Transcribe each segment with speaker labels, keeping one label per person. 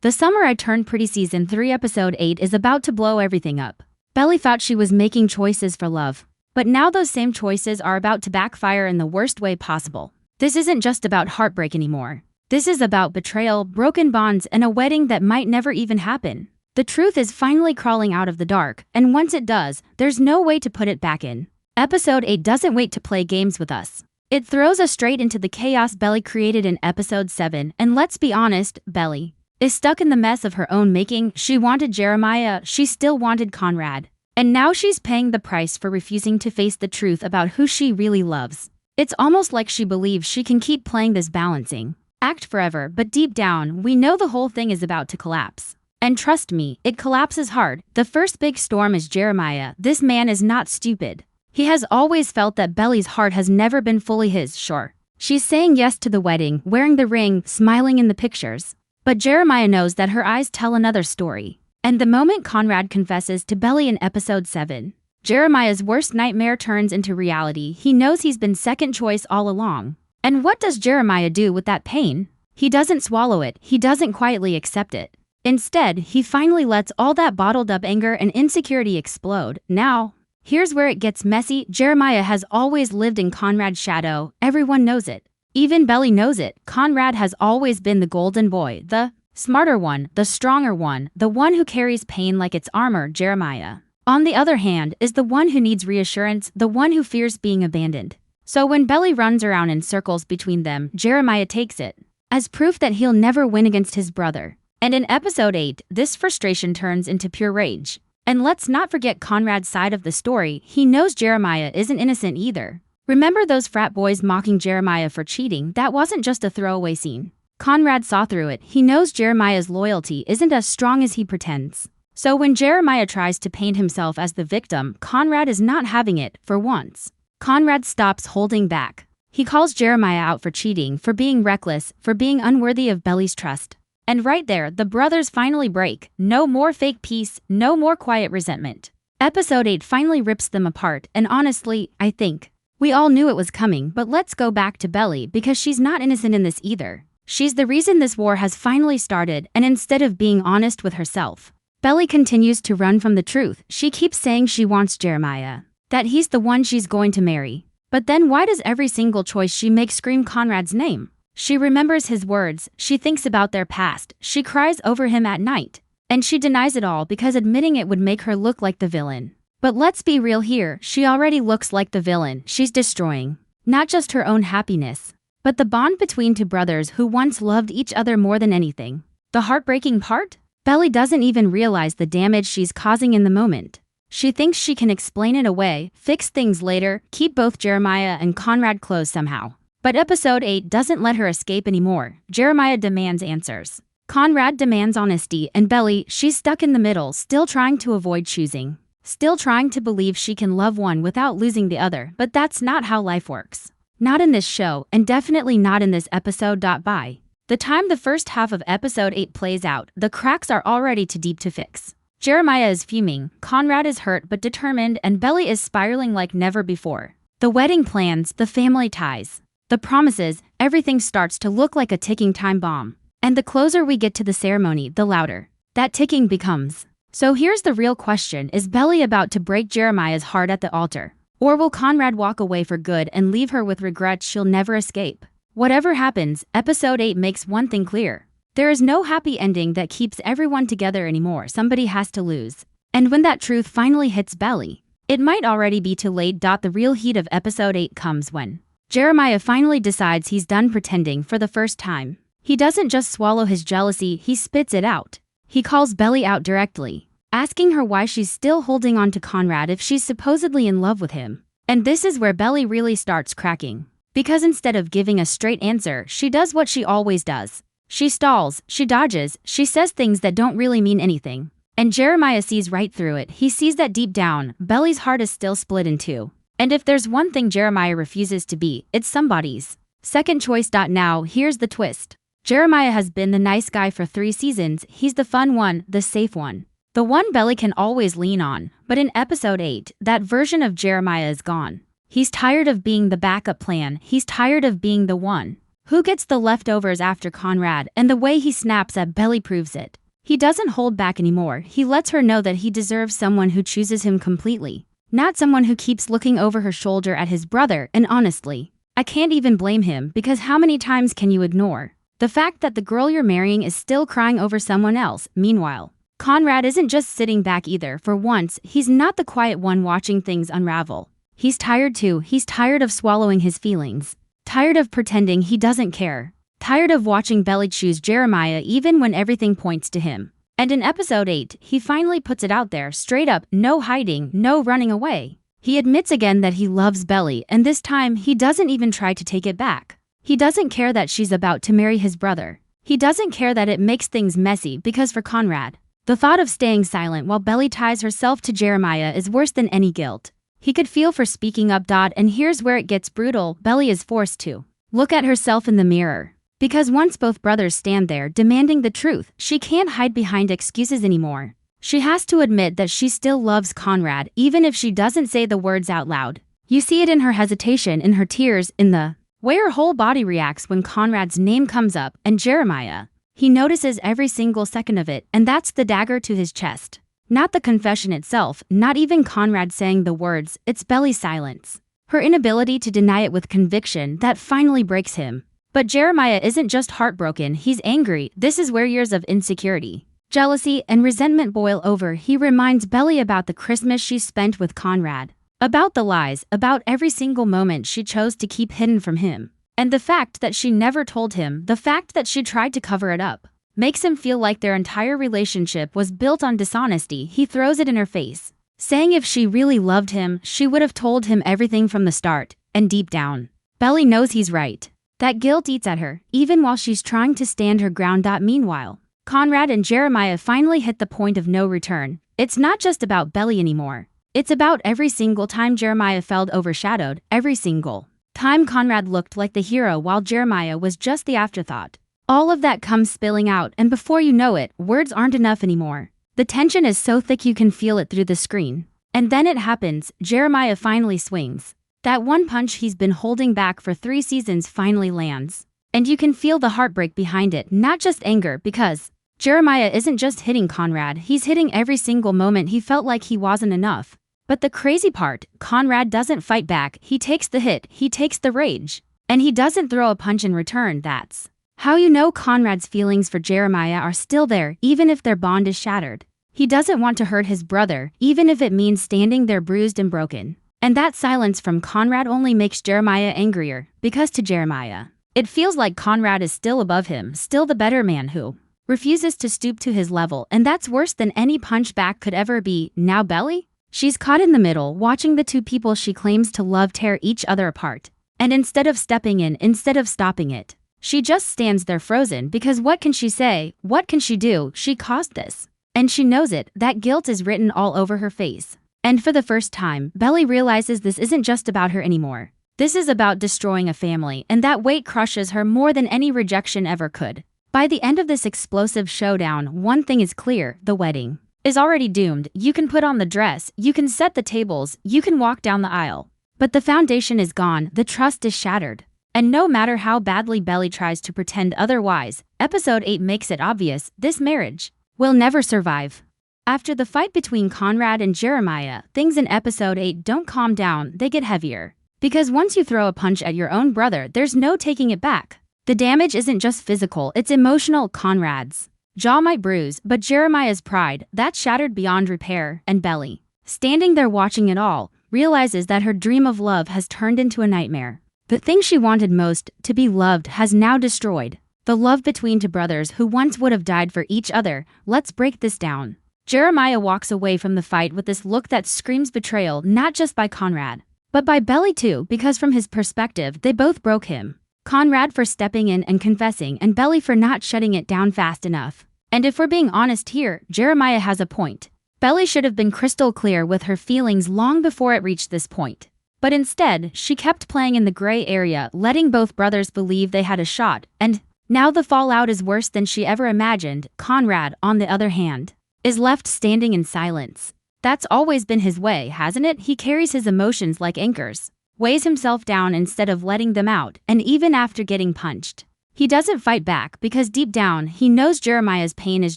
Speaker 1: The Summer I Turned Pretty Season 3 Episode 8 is about to blow everything up. Belly thought she was making choices for love. But now those same choices are about to backfire in the worst way possible. This isn't just about heartbreak anymore. This is about betrayal, broken bonds, and a wedding that might never even happen. The truth is finally crawling out of the dark, and once it does, there's no way to put it back in. Episode 8 doesn't wait to play games with us. It throws us straight into the chaos Belly created in Episode 7, and let's be honest, Belly is stuck in the mess of her own making. She wanted Jeremiah, she still wanted Conrad. And now she's paying the price for refusing to face the truth about who she really loves. It's almost like she believes she can keep playing this balancing act forever, but deep down, we know the whole thing is about to collapse. And trust me, it collapses hard. The first big storm is Jeremiah. This man is not stupid. He has always felt that Belly's heart has never been fully his, sure. She's saying yes to the wedding, wearing the ring, smiling in the pictures. But Jeremiah knows that her eyes tell another story. And the moment Conrad confesses to Belly in Episode 7, Jeremiah's worst nightmare turns into reality. He knows he's been second choice all along. And what does Jeremiah do with that pain? He doesn't swallow it, he doesn't quietly accept it. Instead, he finally lets all that bottled up anger and insecurity explode. Now, here's where it gets messy. Jeremiah has always lived in Conrad's shadow. Everyone knows it. Even Belly knows it. Conrad has always been the golden boy, the smarter one, the stronger one, the one who carries pain like it's armor. Jeremiah, on the other hand, is the one who needs reassurance, the one who fears being abandoned. So when Belly runs around in circles between them, Jeremiah takes it as proof that he'll never win against his brother. And in Episode 8, this frustration turns into pure rage. And let's not forget Conrad's side of the story. He knows Jeremiah isn't innocent either. Remember those frat boys mocking Jeremiah for cheating? That wasn't just a throwaway scene. Conrad saw through it. He knows Jeremiah's loyalty isn't as strong as he pretends. So when Jeremiah tries to paint himself as the victim, Conrad is not having it. For once, Conrad stops holding back. He calls Jeremiah out for cheating, for being reckless, for being unworthy of Belly's trust. And right there, the brothers finally break. No more fake peace, no more quiet resentment. Episode 8 finally rips them apart, and honestly, I think we all knew it was coming. But let's go back to Belly, because she's not innocent in this either. She's the reason this war has finally started, and instead of being honest with herself, Belly continues to run from the truth. She keeps saying she wants Jeremiah, that he's the one she's going to marry. But then why does every single choice she makes scream Conrad's name? She remembers his words, she thinks about their past, she cries over him at night. And she denies it all because admitting it would make her look like the villain. But let's be real here, she already looks like the villain. She's destroying not just her own happiness, but the bond between two brothers who once loved each other more than anything. The heartbreaking part? Belly doesn't even realize the damage she's causing in the moment. She thinks she can explain it away, fix things later, keep both Jeremiah and Conrad close somehow. But Episode 8 doesn't let her escape anymore. Jeremiah demands answers. Conrad demands honesty, and Belly, she's stuck in the middle, still trying to avoid choosing. Still trying to believe she can love one without losing the other. But that's not how life works. Not in this show, and definitely not in this episode. By the time the first half of Episode 8 plays out, the cracks are already too deep to fix. Jeremiah is fuming, Conrad is hurt but determined, and Belly is spiraling like never before. The wedding plans, the family ties, the promises, everything starts to look like a ticking time bomb. And the closer we get to the ceremony, the louder that ticking becomes. So here's the real question, is Belly about to break Jeremiah's heart at the altar? Or will Conrad walk away for good and leave her with regrets she'll never escape? Whatever happens, Episode 8 makes one thing clear. There is no happy ending that keeps everyone together anymore. Somebody has to lose. And when that truth finally hits Belly, it might already be too late. The real heat of Episode 8 comes when Jeremiah finally decides he's done pretending for the first time. He doesn't just swallow his jealousy, he spits it out. He calls Belly out directly, asking her why she's still holding on to Conrad if she's supposedly in love with him. And this is where Belly really starts cracking. Because instead of giving a straight answer, she does what she always does. She stalls, she dodges, she says things that don't really mean anything. And Jeremiah sees right through it. He sees that deep down, Belly's heart is still split in two. And if there's one thing Jeremiah refuses to be, it's somebody's second choice. Now, here's the twist. Jeremiah has been the nice guy for 3 seasons. He's the fun one, the safe one, the one Belly can always lean on. But in Episode 8, that version of Jeremiah is gone. He's tired of being the backup plan. He's tired of being the one Who gets the leftovers after Conrad, and the way he snaps at Belly proves it. He doesn't hold back anymore. He lets her know that he deserves someone who chooses him completely, not someone who keeps looking over her shoulder at his brother. And honestly, I can't even blame him, because how many times can you ignore the fact that the girl you're marrying is still crying over someone else? Meanwhile, Conrad isn't just sitting back either. For once, he's not the quiet one watching things unravel. He's tired too. He's tired of swallowing his feelings, tired of pretending he doesn't care, tired of watching Belly choose Jeremiah even when everything points to him. And in episode 8, he finally puts it out there, straight up, no hiding, no running away. He admits again that he loves Belly, and this time he doesn't even try to take it back. He doesn't care that she's about to marry his brother. He doesn't care that it makes things messy, because for Conrad, the thought of staying silent while Belly ties herself to Jeremiah is worse than any guilt he could feel for speaking up. And here's where it gets brutal. Belly is forced to look at herself in the mirror, because once both brothers stand there demanding the truth, she can't hide behind excuses anymore. She has to admit that she still loves Conrad, even if she doesn't say the words out loud. You see it in her hesitation, in her tears, in the way her whole body reacts when Conrad's name comes up. And Jeremiah, he notices every single second of it, and that's the dagger to his chest. Not the confession itself, not even Conrad saying the words, it's Belly's silence, her inability to deny it with conviction, that finally breaks him. But Jeremiah isn't just heartbroken, he's angry. This is where years of insecurity, jealousy, and resentment boil over. He reminds Belly about the Christmas she spent with Conrad, about the lies, about every single moment she chose to keep hidden from him. And the fact that she never told him, the fact that she tried to cover it up, makes him feel like their entire relationship was built on dishonesty. He throws it in her face, saying if she really loved him, she would have told him everything from the start. And deep down, Belly knows he's right. That guilt eats at her, even while she's trying to stand her ground. Meanwhile, Conrad and Jeremiah finally hit the point of no return. It's not just about Belly anymore. It's about every single time Jeremiah felt overshadowed, every single time Conrad looked like the hero while Jeremiah was just the afterthought. All of that comes spilling out, and before you know it, words aren't enough anymore. The tension is so thick you can feel it through the screen. And then it happens. Jeremiah finally swings. That one punch he's been holding back for 3 seasons finally lands. And you can feel the heartbreak behind it, not just anger, because Jeremiah isn't just hitting Conrad, he's hitting every single moment he felt like he wasn't enough. But the crazy part, Conrad doesn't fight back. He takes the hit, he takes the rage, and he doesn't throw a punch in return. That's how you know Conrad's feelings for Jeremiah are still there, even if their bond is shattered. He doesn't want to hurt his brother, even if it means standing there bruised and broken. And that silence from Conrad only makes Jeremiah angrier, because to Jeremiah, it feels like Conrad is still above him, still the better man who refuses to stoop to his level, and that's worse than any punch back could ever be. Now Belly? She's caught in the middle, watching the two people she claims to love tear each other apart. And instead of stepping in, instead of stopping it, she just stands there frozen, because what can she say? What can she do? She caused this. And she knows it. That guilt is written all over her face. And for the first time, Belly realizes this isn't just about her anymore. This is about destroying a family, and that weight crushes her more than any rejection ever could. By the end of this explosive showdown, one thing is clear: the wedding is already doomed. You can put on the dress, you can set the tables, you can walk down the aisle. But the foundation is gone, the trust is shattered. And no matter how badly Belly tries to pretend otherwise, episode 8 makes it obvious: this marriage will never survive. After the fight between Conrad and Jeremiah, things in episode 8 don't calm down, they get heavier. Because once you throw a punch at your own brother, there's no taking it back. The damage isn't just physical, it's emotional. Conrad's jaw might bruise, but Jeremiah's pride, that's shattered beyond repair. And Belly, standing there watching it all, realizes that her dream of love has turned into a nightmare. The thing she wanted most, to be loved, has now destroyed the love between two brothers who once would have died for each other. Let's break this down. Jeremiah walks away from the fight with this look that screams betrayal, not just by Conrad, but by Belly too, because from his perspective, they both broke him. Conrad for stepping in and confessing, and Belly for not shutting it down fast enough. And if we're being honest here, Jeremiah has a point. Belly should have been crystal clear with her feelings long before it reached this point. But instead, she kept playing in the gray area, letting both brothers believe they had a shot, and now the fallout is worse than she ever imagined. Conrad, on the other hand, is left standing in silence. That's always been his way, hasn't it? He carries his emotions like anchors, weighs himself down instead of letting them out, and even after getting punched, he doesn't fight back because deep down he knows Jeremiah's pain is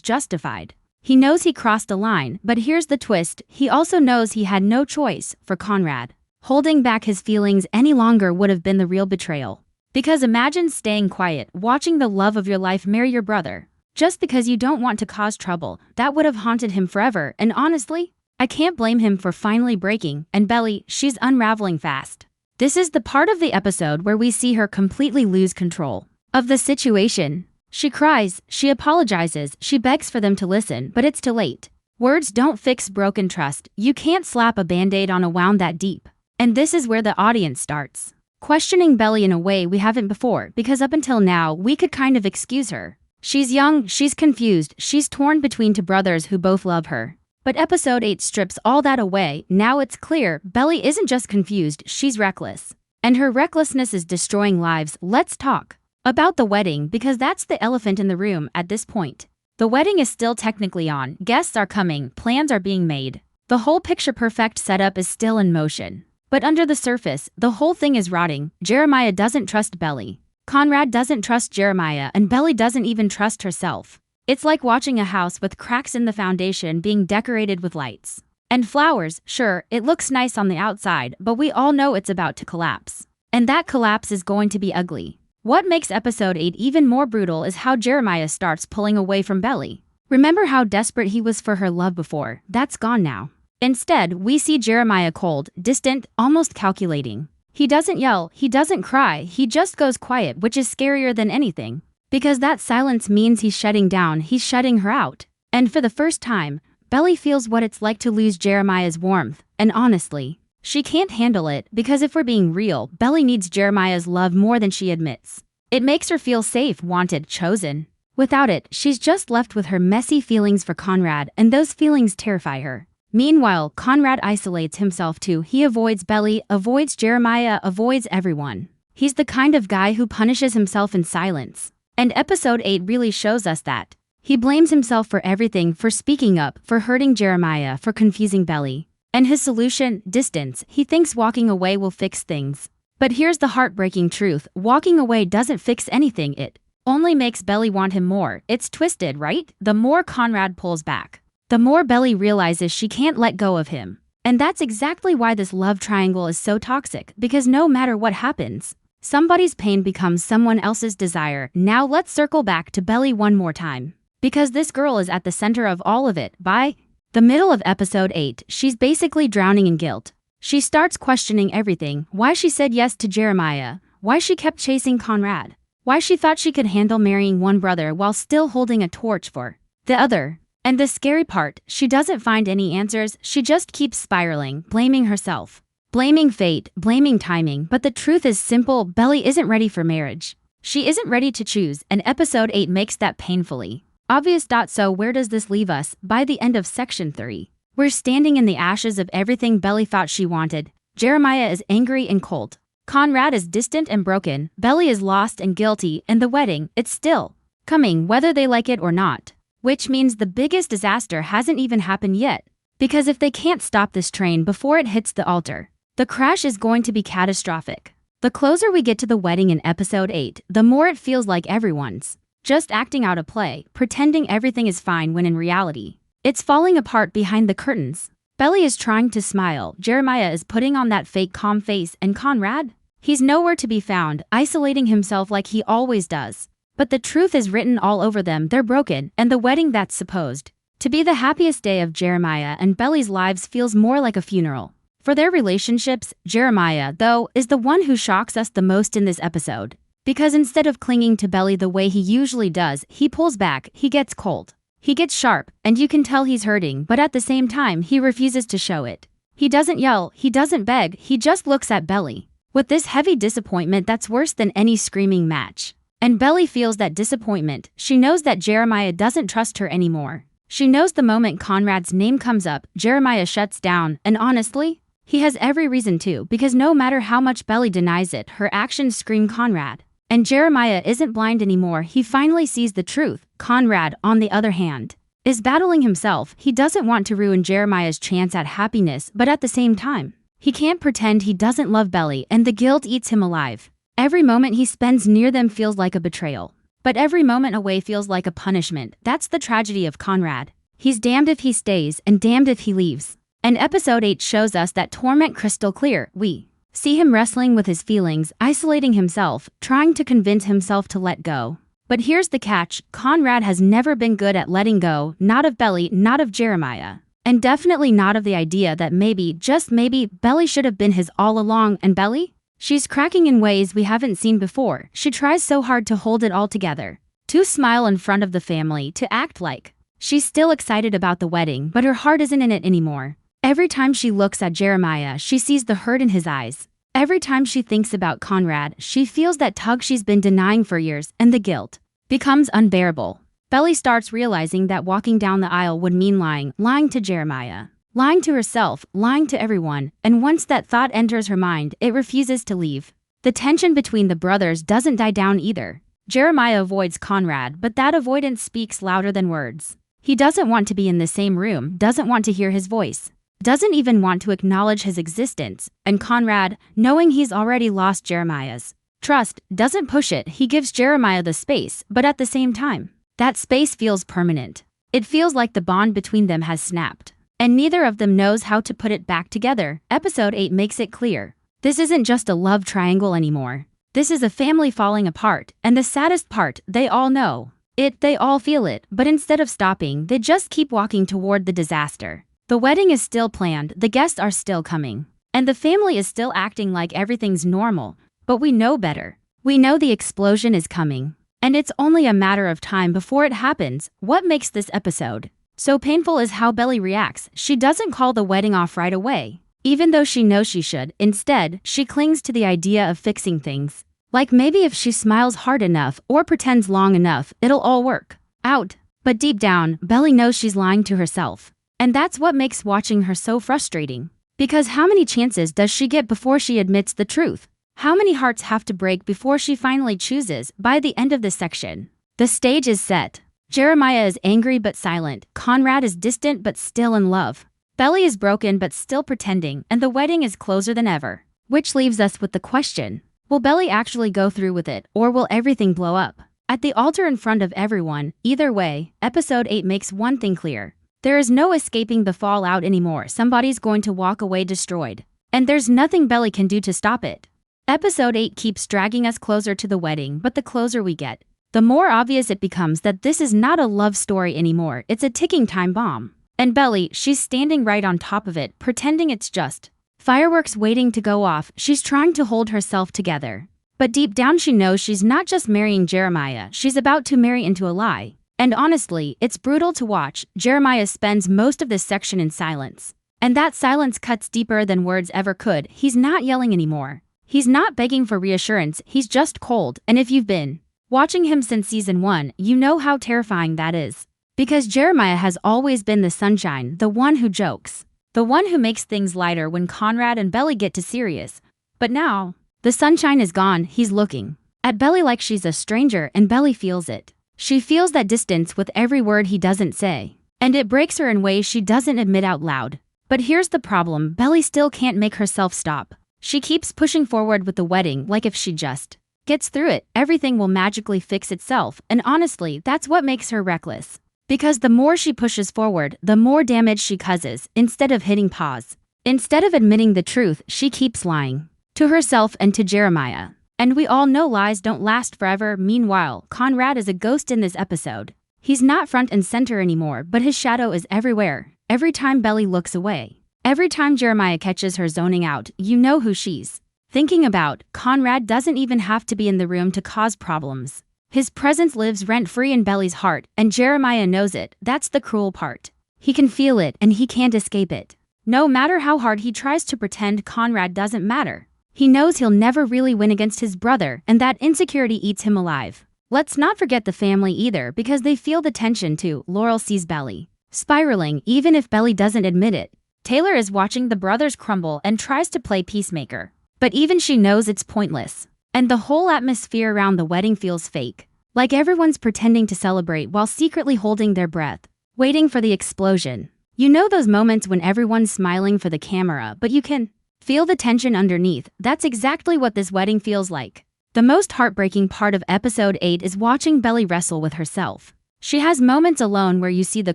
Speaker 1: justified. He knows he crossed a line, but here's the twist, he also knows he had no choice for Conrad. Holding back his feelings any longer would have been the real betrayal. Because imagine staying quiet, watching the love of your life marry your brother, just because you don't want to cause trouble. That would have haunted him forever, and honestly, I can't blame him for finally breaking, and Belly, she's unraveling fast. This is the part of the episode where we see her completely lose control of the situation. She cries, she apologizes, she begs for them to listen, but it's too late. Words don't fix broken trust. You can't slap a band-aid on a wound that deep. And this is where the audience starts questioning Belly in a way we haven't before, because up until now, we could kind of excuse her. She's young, she's confused, she's torn between two brothers who both love her. But episode 8 strips all that away. Now it's clear, Belly isn't just confused, she's reckless. And her recklessness is destroying lives. Let's talk about the wedding, because that's the elephant in the room at this point. The wedding is still technically on, guests are coming, plans are being made. The whole picture-perfect setup is still in motion. But under the surface, the whole thing is rotting. Jeremiah doesn't trust Belly. Conrad doesn't trust Jeremiah, and Belly doesn't even trust herself. It's like watching a house with cracks in the foundation being decorated with lights and flowers. Sure, it looks nice on the outside, but we all know it's about to collapse. And that collapse is going to be ugly. What makes episode 8 even more brutal is how Jeremiah starts pulling away from Belly. Remember how desperate he was for her love before? That's gone now. Instead, we see Jeremiah cold, distant, almost calculating. He doesn't yell, he doesn't cry, he just goes quiet, which is scarier than anything. Because that silence means he's shutting down, he's shutting her out. And for the first time, Belly feels what it's like to lose Jeremiah's warmth. And honestly, she can't handle it, because if we're being real, Belly needs Jeremiah's love more than she admits. It makes her feel safe, wanted, chosen. Without it, she's just left with her messy feelings for Conrad, and those feelings terrify her. Meanwhile, Conrad isolates himself too. He avoids Belly, avoids Jeremiah, avoids everyone. He's the kind of guy who punishes himself in silence. And episode 8 really shows us that. He blames himself for everything, for speaking up, for hurting Jeremiah, for confusing Belly. And his solution? Distance. He thinks walking away will fix things. But here's the heartbreaking truth. Walking away doesn't fix anything. It only makes Belly want him more. It's twisted, right? The more Conrad pulls back, the more Belly realizes she can't let go of him. And that's exactly why this love triangle is so toxic, because no matter what happens, somebody's pain becomes someone else's desire. Now let's circle back to Belly one more time, because this girl is at the center of all of it. By the middle of episode 8, she's basically drowning in guilt. She starts questioning everything, why she said yes to Jeremiah, why she kept chasing Conrad, why she thought she could handle marrying one brother while still holding a torch for the other. And the scary part, she doesn't find any answers, she just keeps spiraling, blaming herself, blaming fate, blaming timing. But the truth is simple, Belly isn't ready for marriage. She isn't ready to choose, and episode 8 makes that painfully obvious. So where does this leave us? By the end of section 3, we're standing in the ashes of everything Belly thought she wanted. Jeremiah is angry and cold. Conrad is distant and broken. Belly is lost and guilty, and the wedding, it's still coming whether they like it or not. Which means the biggest disaster hasn't even happened yet. Because if they can't stop this train before it hits the altar, the crash is going to be catastrophic. The closer we get to the wedding in episode 8, the more it feels like everyone's just acting out a play, pretending everything is fine when in reality, it's falling apart behind the curtains. Belly is trying to smile, Jeremiah is putting on that fake calm face, and Conrad? He's nowhere to be found, isolating himself like he always does. But the truth is written all over them. They're broken, and the wedding that's supposed to be the happiest day of Jeremiah and Belly's lives feels more like a funeral. For their relationships, Jeremiah, though, is the one who shocks us the most in this episode. Because instead of clinging to Belly the way he usually does, he pulls back, he gets cold. He gets sharp, and you can tell he's hurting, but at the same time, he refuses to show it. He doesn't yell, he doesn't beg, he just looks at Belly with this heavy disappointment that's worse than any screaming match. And Belly feels that disappointment. She knows that Jeremiah doesn't trust her anymore. She knows the moment Conrad's name comes up, Jeremiah shuts down, and honestly, he has every reason to, because no matter how much Belly denies it, her actions scream Conrad. And Jeremiah isn't blind anymore, he finally sees the truth. Conrad, on the other hand, is battling himself. He doesn't want to ruin Jeremiah's chance at happiness, but at the same time, He can't pretend he doesn't love Belly, and the guilt eats him alive. Every moment he spends near them feels like a betrayal. But every moment away feels like a punishment. That's the tragedy of Conrad. He's damned if he stays and damned if he leaves. And episode 8 shows us that torment crystal clear. We see him wrestling with his feelings, isolating himself, trying to convince himself to let go. But here's the catch, Conrad has never been good at letting go, not of Belly, not of Jeremiah. And definitely not of the idea that maybe, just maybe, Belly should have been his all along. And Belly? She's cracking in ways we haven't seen before. She tries so hard to hold it all together. To smile in front of the family, to act like she's still excited about the wedding, but her heart isn't in it anymore. Every time she looks at Jeremiah, she sees the hurt in his eyes. Every time she thinks about Conrad, she feels that tug she's been denying for years, and the guilt becomes unbearable. Belly starts realizing that walking down the aisle would mean lying to Jeremiah, lying to herself, lying to everyone, and once that thought enters her mind, it refuses to leave. The tension between the brothers doesn't die down either. Jeremiah avoids Conrad, but that avoidance speaks louder than words. He doesn't want to be in the same room, doesn't want to hear his voice, doesn't even want to acknowledge his existence. And Conrad, knowing he's already lost Jeremiah's trust, doesn't push it. He gives Jeremiah the space, but at the same time, that space feels permanent. It feels like the bond between them has snapped, and neither of them knows how to put it back together. Episode 8 makes it clear. This isn't just a love triangle anymore. This is a family falling apart, and the saddest part, they all know it, they all feel it, but instead of stopping, they just keep walking toward the disaster. The wedding is still planned, the guests are still coming, and the family is still acting like everything's normal, but we know better. We know the explosion is coming, and it's only a matter of time before it happens. What makes this episode so painful is how Belly reacts. She doesn't call the wedding off right away, even though she knows she should. Instead, she clings to the idea of fixing things. Like maybe if she smiles hard enough or pretends long enough, it'll all work out. But deep down, Belly knows she's lying to herself. And that's what makes watching her so frustrating. Because how many chances does she get before she admits the truth? How many hearts have to break before she finally chooses? By the end of this section, the stage is set. Jeremiah is angry but silent. Conrad is distant but still in love. Belly is broken but still pretending, and the wedding is closer than ever. Which leaves us with the question, will Belly actually go through with it, or will everything blow up at the altar in front of everyone? Either way, episode 8 makes one thing clear. There is no escaping the fallout anymore. Somebody's going to walk away destroyed, and there's nothing Belly can do to stop it. Episode 8 keeps dragging us closer to the wedding, but the closer we get, the more obvious it becomes that this is not a love story anymore. It's a ticking time bomb. And Belly, she's standing right on top of it, pretending it's just fireworks waiting to go off. She's trying to hold herself together. But deep down she knows she's not just marrying Jeremiah, she's about to marry into a lie. And honestly, it's brutal to watch. Jeremiah spends most of this section in silence. And that silence cuts deeper than words ever could. He's not yelling anymore. He's not begging for reassurance, he's just cold. And if you've been watching him since season 1, you know how terrifying that is. Because Jeremiah has always been the sunshine, the one who jokes, the one who makes things lighter when Conrad and Belly get too serious. But now, the sunshine is gone. He's looking at Belly like she's a stranger, and Belly feels it. She feels that distance with every word he doesn't say, and it breaks her in ways she doesn't admit out loud. But here's the problem, Belly still can't make herself stop. She keeps pushing forward with the wedding like if she just gets through it, everything will magically fix itself. And honestly, that's what makes her reckless. Because the more she pushes forward, the more damage she causes. Instead of hitting pause, instead of admitting the truth, she keeps lying to herself and to Jeremiah. And we all know lies don't last forever. Meanwhile, Conrad is a ghost in this episode. He's not front and center anymore, but his shadow is everywhere. Every time Belly looks away, every time Jeremiah catches her zoning out, you know who she's thinking about. Conrad doesn't even have to be in the room to cause problems. His presence lives rent-free in Belly's heart, and Jeremiah knows it. That's the cruel part. He can feel it, and he can't escape it. No matter how hard he tries to pretend Conrad doesn't matter, he knows he'll never really win against his brother, and that insecurity eats him alive. Let's not forget the family either, because they feel the tension too. Laurel sees Belly spiraling, even if Belly doesn't admit it. Taylor is watching the brothers crumble and tries to play peacemaker, but even she knows it's pointless. And the whole atmosphere around the wedding feels fake, like everyone's pretending to celebrate while secretly holding their breath, waiting for the explosion. You know those moments when everyone's smiling for the camera, but you can Feel the tension underneath. That's exactly what this wedding feels like. The most heartbreaking part of episode 8 is watching Belly wrestle with herself. She has moments alone where you see the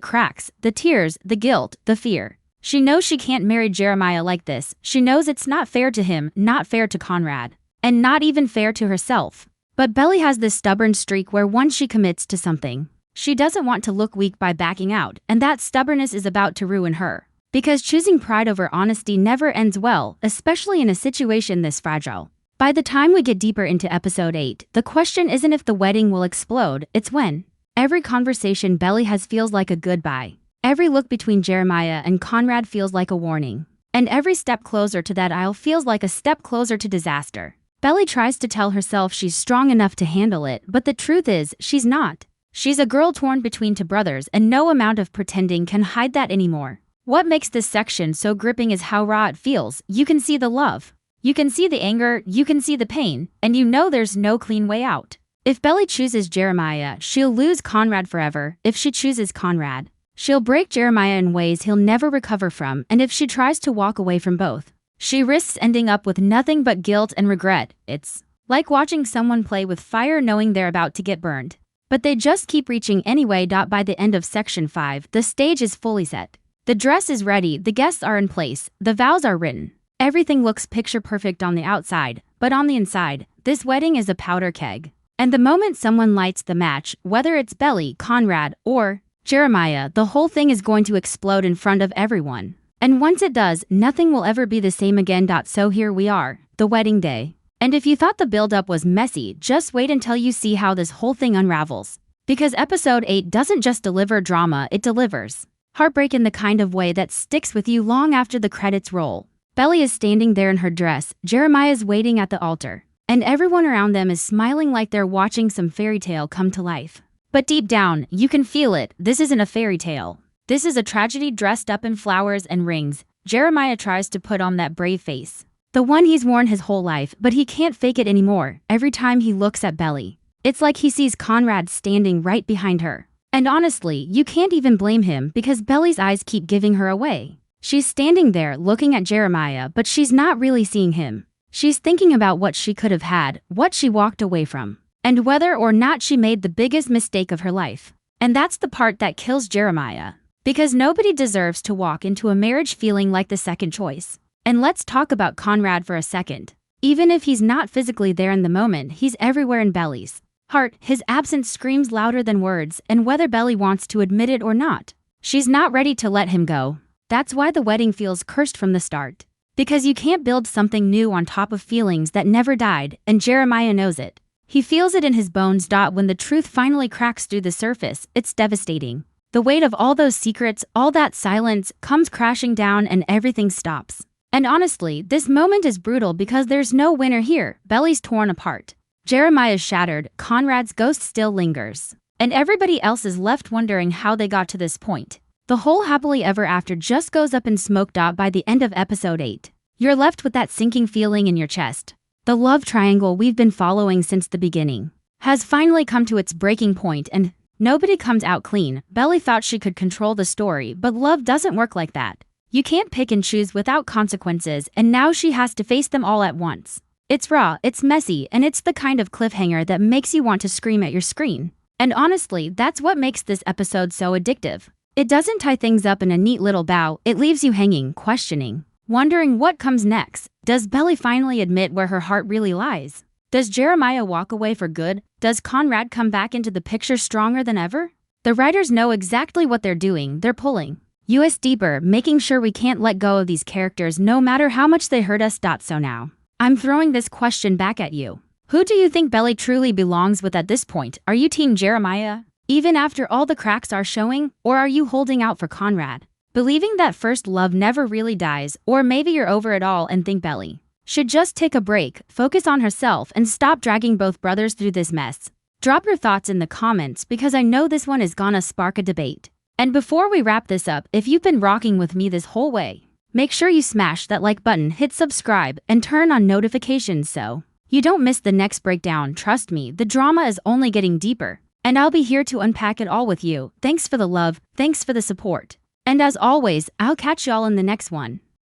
Speaker 1: cracks, the tears, the guilt, the fear. She knows she can't marry Jeremiah like this. She knows it's not fair to him, not fair to Conrad, and not even fair to herself. But Belly has this stubborn streak where once she commits to something, she doesn't want to look weak by backing out, and that stubbornness is about to ruin her. Because choosing pride over honesty never ends well, especially in a situation this fragile. By the time we get deeper into episode 8, the question isn't if the wedding will explode, it's when. Every conversation Belly has feels like a goodbye. Every look between Jeremiah and Conrad feels like a warning. And every step closer to that aisle feels like a step closer to disaster. Belly tries to tell herself she's strong enough to handle it, but the truth is, she's not. She's a girl torn between two brothers, and no amount of pretending can hide that anymore. What makes this section so gripping is how raw it feels. You can see the love. You can see the anger, you can see the pain, and you know there's no clean way out. If Belly chooses Jeremiah, she'll lose Conrad forever. If she chooses Conrad, she'll break Jeremiah in ways he'll never recover from, and if she tries to walk away from both, she risks ending up with nothing but guilt and regret. It's like watching someone play with fire knowing they're about to get burned. But they just keep reaching anyway. By the end of section 5, the stage is fully set. The dress is ready, the guests are in place, the vows are written. Everything looks picture perfect on the outside, but on the inside, this wedding is a powder keg. And the moment someone lights the match, whether it's Belly, Conrad, or Jeremiah, the whole thing is going to explode in front of everyone. And once it does, nothing will ever be the same again. So here we are, the wedding day. And if you thought the build-up was messy, just wait until you see how this whole thing unravels. Because episode 8 doesn't just deliver drama, it delivers heartbreak in the kind of way that sticks with you long after the credits roll. Belly is standing there in her dress, Jeremiah's waiting at the altar, and everyone around them is smiling like they're watching some fairy tale come to life. But deep down, you can feel it. This isn't a fairy tale. This is a tragedy dressed up in flowers and rings. Jeremiah tries to put on that brave face, the one he's worn his whole life, but he can't fake it anymore. Every time he looks at Belly, it's like he sees Conrad standing right behind her. And honestly, you can't even blame him because Belly's eyes keep giving her away. She's standing there looking at Jeremiah, but she's not really seeing him. She's thinking about what she could have had, what she walked away from, and whether or not she made the biggest mistake of her life. And that's the part that kills Jeremiah. Because nobody deserves to walk into a marriage feeling like the second choice. And let's talk about Conrad for a second. Even if he's not physically there in the moment, he's everywhere in Belly's heart. His absence screams louder than words, and whether Belly wants to admit it or not, she's not ready to let him go. That's why the wedding feels cursed from the start. Because you can't build something new on top of feelings that never died, and Jeremiah knows it. He feels it in his bones. When the truth finally cracks through the surface, it's devastating. The weight of all those secrets, all that silence, comes crashing down and everything stops. And honestly, this moment is brutal because there's no winner here. Belly's torn apart. Jeremiah's shattered, Conrad's ghost still lingers. And everybody else is left wondering how they got to this point. The whole happily ever after just goes up in smoke. By the end of episode 8, you're left with that sinking feeling in your chest. The love triangle we've been following since the beginning has finally come to its breaking point, and nobody comes out clean. Belly thought she could control the story, but love doesn't work like that. You can't pick and choose without consequences, and now she has to face them all at once. It's raw, it's messy, and it's the kind of cliffhanger that makes you want to scream at your screen. And honestly, that's what makes this episode so addictive. It doesn't tie things up in a neat little bow, it leaves you hanging, questioning, wondering what comes next. Does Belly finally admit where her heart really lies? Does Jeremiah walk away for good? Does Conrad come back into the picture stronger than ever? The writers know exactly what they're doing. They're pulling us deeper, making sure we can't let go of these characters no matter how much they hurt us. So now, I'm throwing this question back at you. Who do you think Belly truly belongs with at this point? Are you team Jeremiah, even after all the cracks are showing, or are you holding out for Conrad, believing that first love never really dies? Or maybe you're over it all and think Belly should just take a break, focus on herself, and stop dragging both brothers through this mess. Drop your thoughts in the comments because I know this one is gonna spark a debate. And before we wrap this up, if you've been rocking with me this whole way, make sure you smash that like button, hit subscribe, and turn on notifications so you don't miss the next breakdown. Trust me, the drama is only getting deeper, and I'll be here to unpack it all with you. Thanks for the love, thanks for the support. And as always, I'll catch y'all in the next one.